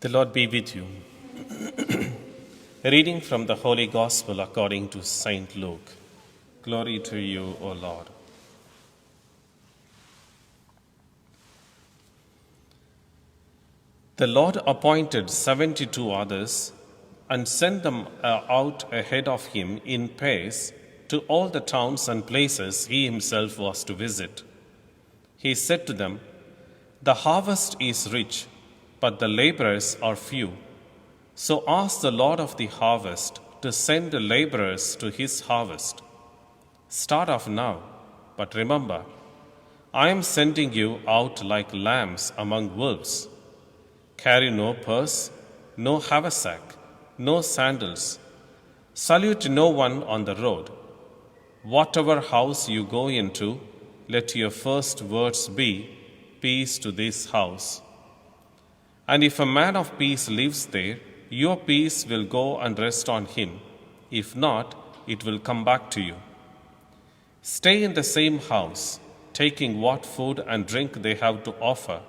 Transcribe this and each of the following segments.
The Lord be with you. A reading from the Holy Gospel according to Saint Luke. Glory to you, O Lord. The Lord appointed 72 others and sent them out ahead of him in pairs to all the towns and places he himself was to visit. He said to them, "The harvest is rich, but the laborers are few. So ask the Lord of the harvest to send the laborers to his harvest. Start off now, but remember, I am sending you out like lambs among wolves. Carry no purse, no haversack, no sandals. Salute no one on the road. Whatever house you go into, let your first words be, 'Peace to this house.' And if a man of peace lives there, your peace will go and rest on him. If not, it will come back to you. Stay in the same house, taking what food and drink they have to offer,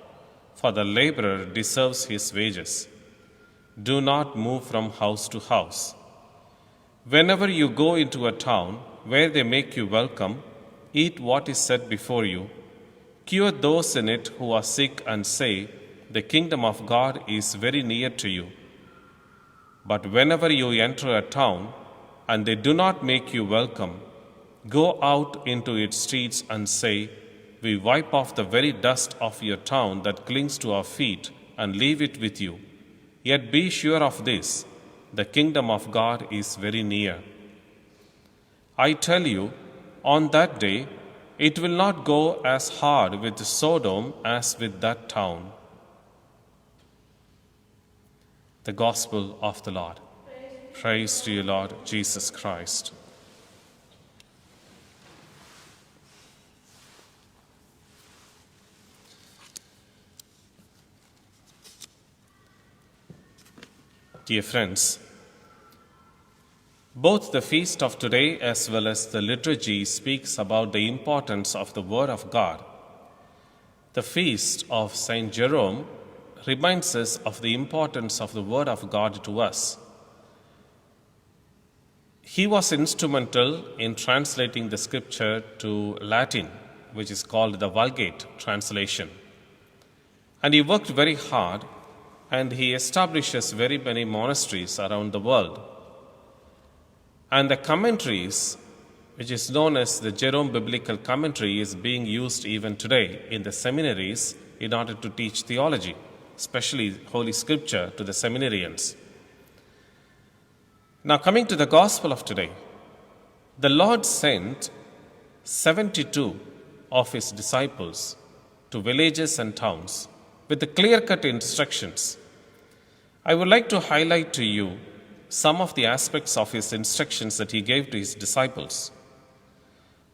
for the laborer deserves his wages. Do not move from house to house. Whenever you go into a town where they make you welcome, eat what is set before you. Cure those in it who are sick and say, 'The kingdom of God is very near to you.' But whenever you enter a town and they do not make you welcome, go out into its streets and say, 'We wipe off the very dust of your town that clings to our feet and leave it with you.' Yet be sure of this, the kingdom of God is very near. I tell you, on that day, it will not go as hard with Sodom as with that town." The Gospel of the Lord. Praise to you, Lord Jesus Christ. Dear friends, both the feast of today as well as the liturgy speaks about the importance of the Word of God. The feast of Saint Jerome reminds us of the importance of the Word of God to us. He was instrumental in translating the scripture to Latin, which is called the Vulgate translation. And he worked very hard, and he establishes very many monasteries around the world. And the commentaries, which is known as the Jerome Biblical Commentary, is being used even today in the seminaries in order to teach theology, especially Holy Scripture, to the seminarians. Now, coming to the Gospel of today, the Lord sent 72 of his disciples to villages and towns with the clear-cut instructions. I would like to highlight to you some of the aspects of his instructions that he gave to his disciples.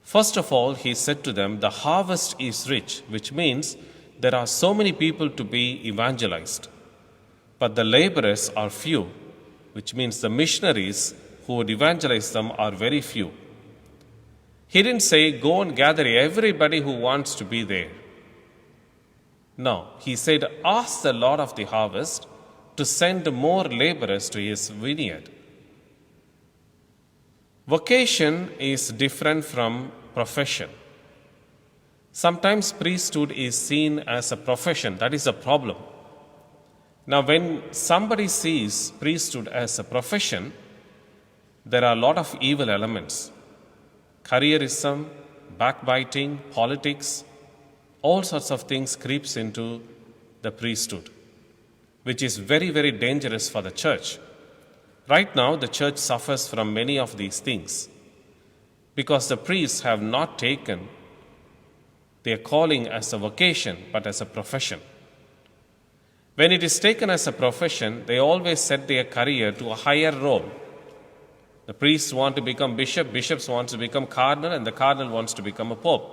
First of all, he said to them, "The harvest is rich," which means there are so many people to be evangelized, but the laborers are few, which means the missionaries who would evangelize them are very few. He didn't say, "Go and gather everybody who wants to be there." No, he said, "Ask the Lord of the harvest to send more laborers to his vineyard." Vocation is different from profession. Sometimes priesthood is seen as a profession. That is a problem. Now, when somebody sees priesthood as a profession, there are a lot of evil elements. Careerism, backbiting, politics, all sorts of things creeps into the priesthood, which is very, very dangerous for the church. Right now, the church suffers from many of these things because the priests have not taken their calling as a vocation, but as a profession. When it is taken as a profession, they always set their career to a higher role. The priests want to become bishop, bishops want to become cardinal, and the cardinal wants to become a pope.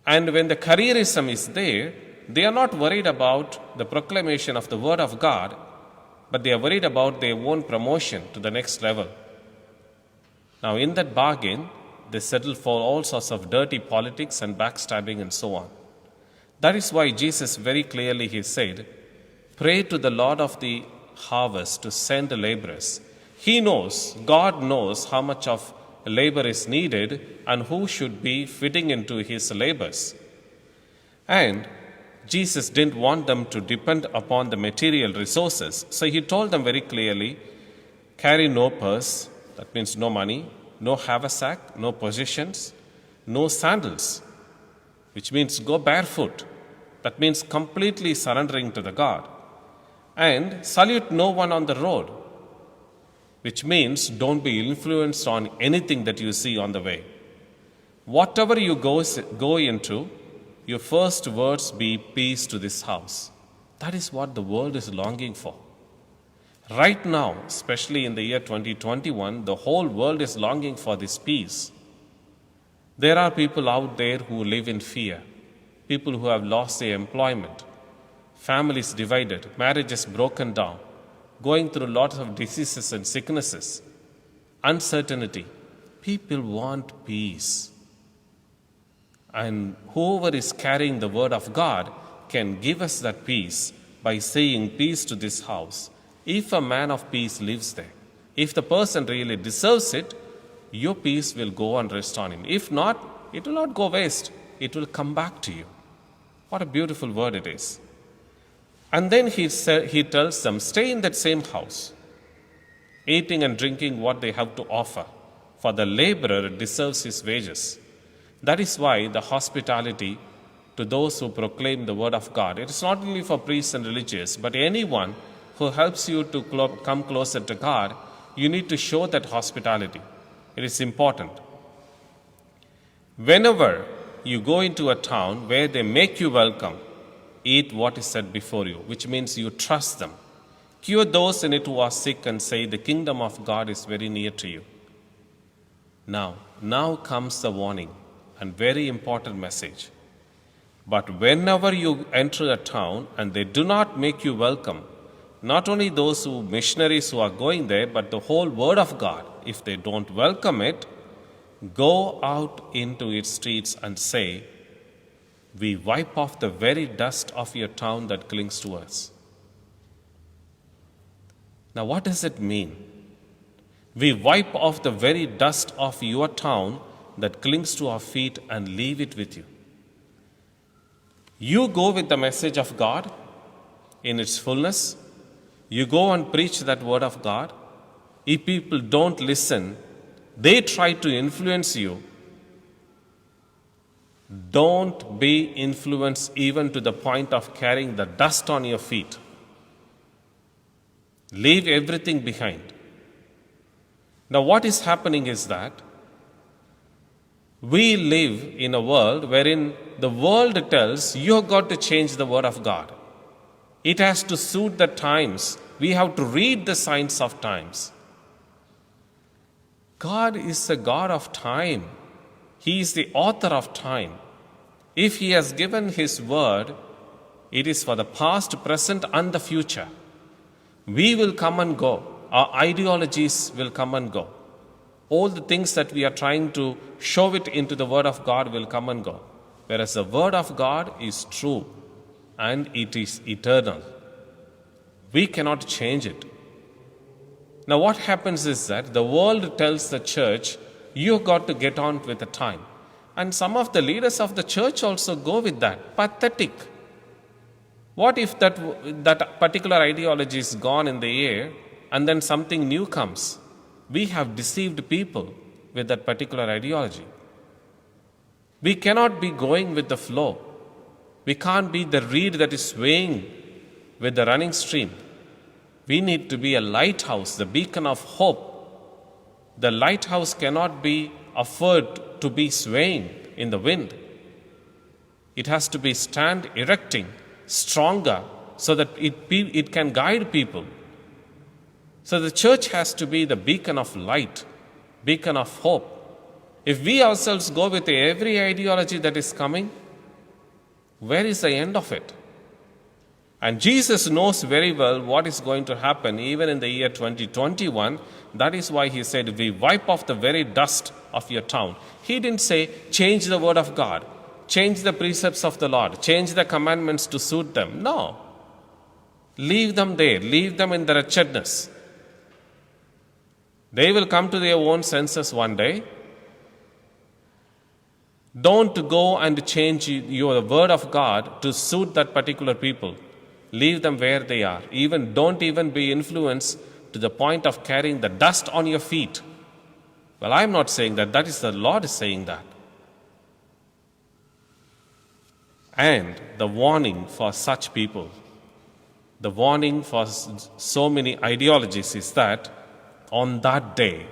And when the careerism is there, they are not worried about the proclamation of the Word of God, but they are worried about their own promotion to the next level. Now, in that bargain, they settle for all sorts of dirty politics and backstabbing and so on. That is why Jesus very clearly he said, Pray to the Lord of the harvest to send laborers. He knows, God knows how much of labor is needed and who should be fitting into his labors. And Jesus didn't want them to depend upon the material resources. So he told them very clearly, carry no purse, that means no money, no haversack, no possessions, no sandals, which means go barefoot. That means completely surrendering to the God. And salute no one on the road, which means don't be influenced on anything that you see on the way. Whatever you go into, your first words be peace to this house. That is what the world is longing for. Right now, especially in the year 2021, the whole world is longing for this peace. There are people out there who live in fear, people who have lost their employment, families divided, marriages broken down, going through lots of diseases and sicknesses, uncertainty. People want peace. And whoever is carrying the word of God can give us that peace by saying peace to this house. If a man of peace lives there, if the person really deserves it, your peace will go and rest on him. If not, it will not go waste. It will come back to you. What a beautiful word it is. And then he tells them, stay in that same house, eating and drinking what they have to offer, for the laborer deserves his wages. That is why the hospitality to those who proclaim the word of God, it is not only for priests and religious, but anyone who helps you to come closer to God, you need to show that hospitality. It is important. Whenever you go into a town where they make you welcome, eat what is set before you, which means you trust them. Cure those in it who are sick and say, the kingdom of God is very near to you. Now comes the warning and very important message. But whenever you enter a town and they do not make you welcome, not only those missionaries who are going there, but the whole word of God, if they don't welcome it, go out into its streets and say, we wipe off the very dust of your town that clings to us. Now, what does it mean? We wipe off the very dust of your town that clings to our feet and leave it with you. You go with the message of God in its fullness. You go and preach that word of God. If people don't listen, they try to influence you. Don't be influenced even to the point of carrying the dust on your feet. Leave everything behind. Now, what is happening is that we live in a world wherein the world tells you have got to change the word of God. It has to suit the times. We have to read the signs of times. God is a God of time. He is the author of time. If He has given His word, it is for the past, present, and the future. We will come and go. Our ideologies will come and go. All the things that we are trying to show it into the word of God will come and go. Whereas the word of God is true and it is eternal. We cannot change it. Now what happens is that the world tells the church, you've got to get on with the time. And some of the leaders of the church also go with that. Pathetic. What if that particular ideology is gone in the air and then something new comes? We have deceived people with that particular ideology. We cannot be going with the flow. We can't be the reed that is swaying with the running stream. We need to be a lighthouse, the beacon of hope. The lighthouse cannot be afforded to be swaying in the wind. It has to be stand erecting, stronger, so that it can guide people. So the church has to be the beacon of light, beacon of hope. If we ourselves go with every ideology that is coming, where is the end of it? And Jesus knows very well what is going to happen even in the year 2021. That is why He said, we wipe off the very dust of your town. He didn't say, change the word of God, change the precepts of the Lord, change the commandments to suit them. No. Leave them there. Leave them in the wretchedness. They will come to their own senses one day. Don't go and change your word of God to suit that particular people. Leave them where they are. Don't even be influenced to the point of carrying the dust on your feet. Well, I'm not saying that. That is the Lord is saying that. And the warning for such people, the warning for so many ideologies is that on that day,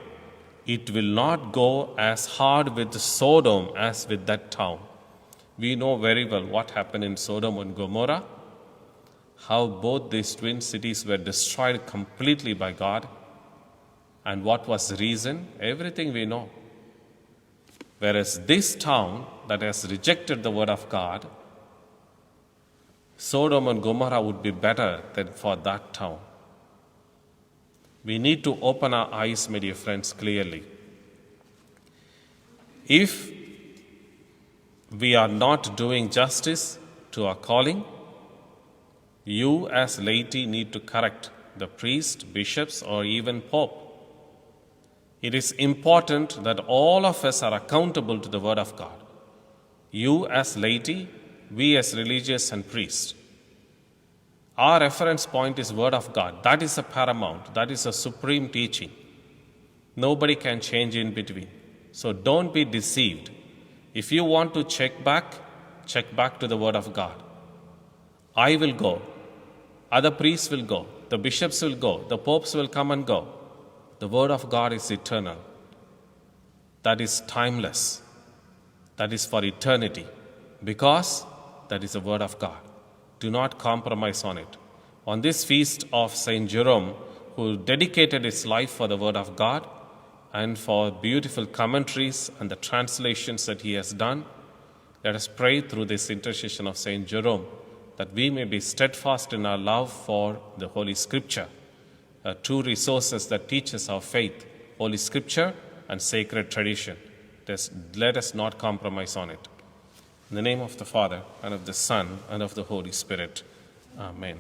it will not go as hard with Sodom as with that town. We know very well what happened in Sodom and Gomorrah, how both these twin cities were destroyed completely by God, and what was the reason? Everything we know. Whereas this town that has rejected the word of God, Sodom and Gomorrah would be better than for that town. We need to open our eyes, my dear friends, clearly. If we are not doing justice to our calling, you as laity need to correct the priest, bishops, or even pope. It is important that all of us are accountable to the word of God. You as laity, we as religious and priests. Our reference point is word of God. That is a paramount. That is a supreme teaching. Nobody can change in between. So don't be deceived. If you want to check back to the word of God. I will go. Other priests will go. The bishops will go. The popes will come and go. The word of God is eternal. That is timeless. That is for eternity. Because that is the word of God. Do not compromise on it. On this feast of Saint Jerome, who dedicated his life for the word of God and for beautiful commentaries and the translations that he has done, let us pray through this intercession of Saint Jerome that we may be steadfast in our love for the Holy Scripture, two resources that teach us our faith, Holy Scripture and sacred tradition. Let us not compromise on it. In the name of the Father, and of the Son, and of the Holy Spirit. Amen.